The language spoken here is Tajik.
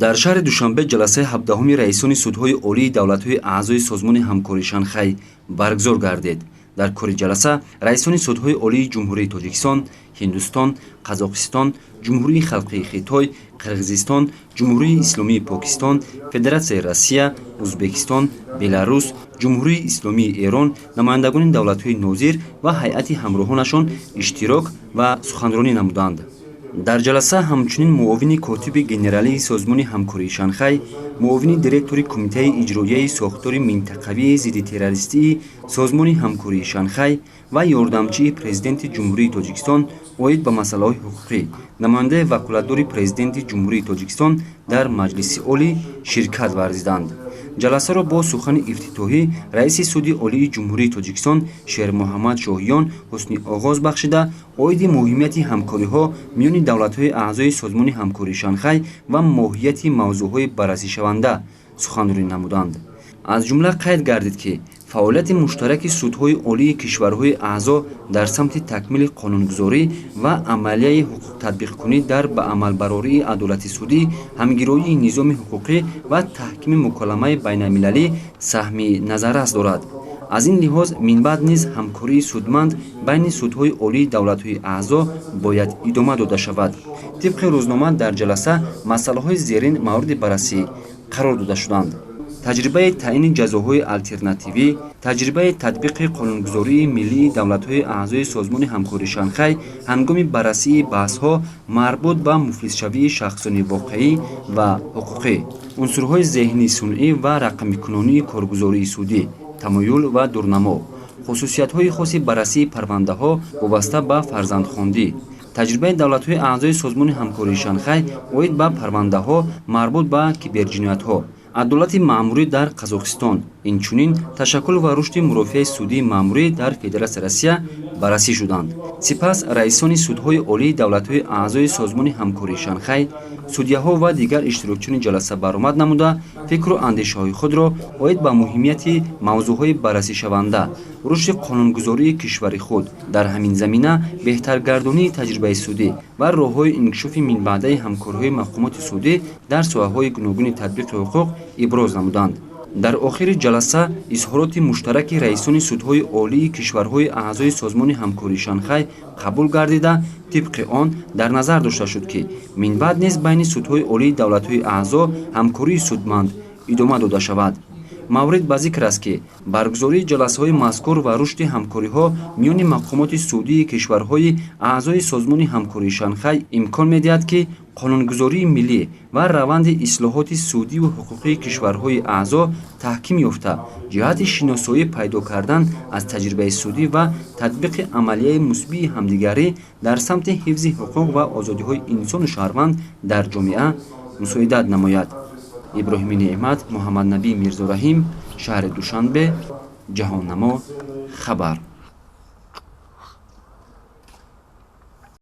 дар шаҳри душанбе ҷаласаи 17-уми раисони судҳои олии давлатҳои аъзои созмони ҳамкории Шанхай баргузор гардид. дар кори ҷаласа раисони судҳои олии ҷумҳурии Тоҷикистон, Ҳиндустон, Қазоқистон, ҷумҳурии халқии Хитой, Қирғизистон, ҷумҳурии исломии Покистон, Федератсияи Россия, Узбекистон, Беларус, ҷумҳурии исломии Эрон, намояндагони давлатҳои нозир ва ҳайати ҳамроҳонашон иштирок ва суханронӣ намуданд. дар ҷаласа ҳамчунин муовини котиби генералии созмони ҳамкории Шанхай, муовини директори кумитаи иҷроияи сохтори минтақавии зидди террористии созмони ҳамкории Шанхай ва ёрдамчии президенти ҷумҳурии Тоҷикистон оид ба масъалаҳои ҳуқуқӣ, намояндаи ваколатдори президенти ҷумҳурии Тоҷикистон дар маҷлиси олӣ ширкат варзиданд. ҷаласаро бо сухани ифтитоҳӣ раиси суди олии ҷумҳурии Тоҷикистон Шермуҳаммад Шоҳиён ҳусни оғоз бахшида, оиди муҳимияти ҳамкориҳо миёни давлатҳои аъзои созмони ҳамкории Шанхай ва моҳияти мавзӯъҳои баррасишаванда суханронӣ намуданд. аз ҷумла қайд гардид, ки фаъолияти муштараки судҳои олии кишварҳои аъзо дар самти такмили қонунгузорӣ ва амалияи ҳуқуқтатбиқкунӣ дар ба амалбарории адолати судӣ, ҳамгироии низоми ҳуқуқӣ ва таҳкими муколамаи байналмилалӣ саҳми назаррас дорад. аз ин лиҳоз минбаъд низ ҳамкории судманд байни судҳои олии давлатҳои аъзо бояд идома дода шавад. тибқи рӯзнома дар ҷаласа масъалаҳои зерин мавриди баррасӣ қарор дода шуданд: таҷрибаи таъини ҷазоҳои алтернативӣ, таҷрибаи татбиқи қонунгузории миллии давлатҳои аъзои созмони ҳамкории Шанхай ҳангоми баррасии баҳсҳо марбут ба муфлисшавии шахсони воқеӣ ва ҳуқуқӣ, унсурҳои зеҳнӣ сунъӣ ва рақамикунонии коргузории судӣ, тамоюл ва дурнамо, хусусиятҳои хоси баррасии парвандаҳо вобаста ба фарзандхондӣ, таҷрибаи давлатҳои аъзои созмони ҳамкории Шанхай оид ба парвандаҳо марбут ба киберҷиноятҳо, адолати маъмурӣ дар Қазоқистон, инчунин ташаккул ва рушди мурофиаи судии маъмурӣ дар Федератсияи Россия баррасӣ шуданд. сипас раисони судҳои олии давлатҳои аъзои созмони ҳамкории Шанхай, судяҳо ва дигар иштирокчиёни ҷаласа баромад намуда, фикру андешаҳои худро оид ба муҳимияти мавзӯъҳои баррасишаванда, рушди қонунгузории кишвари худ дар ҳамин замина, беҳтаргардонии таҷрибаи судӣ ва роҳҳои инкишофи минбаъдаи ҳамкориҳои мақомоти судӣ дар соҳаҳои гуногуни татбиқи ҳуқуқ иброз намуданд. дар охири ҷаласа изҳороти муштараки раисони судҳои олии кишварҳои аъзои созмони ҳамкории Шанхай қабул гардида, тибқи он дар назар дошта шуд, ки минбаъд низ байни судҳои олии давлатҳои аъзо ҳамкории судманд идома дода шавад. маврид ба зикр аст, ки баргузории ҷаласаҳои мазкур ва рушди ҳамкориҳо миёни мақомоти судии кишварҳои аъзои созмони ҳамкории Шанхай имкон медиҳад, ки қонунгузории миллӣ ва раванди ислоҳоти судиву ҳуқуқии кишварҳои аъзо таҳким ёфта, ҷиҳати шиносоӣ пайдо кардан аз таҷрибаи судӣ ва татбиқи амалияи мусбии ҳамдигарӣ дар самти ҳифзи ҳуқуқ ва озодиҳои инсону шаҳрванд дар ҷомеа мусоидат намояд. иброҳими Неъмат, Муҳаммаднабӣ Мирзораҳим, шаҳри Душанбе, Ҷаҳоннамо, Хабар.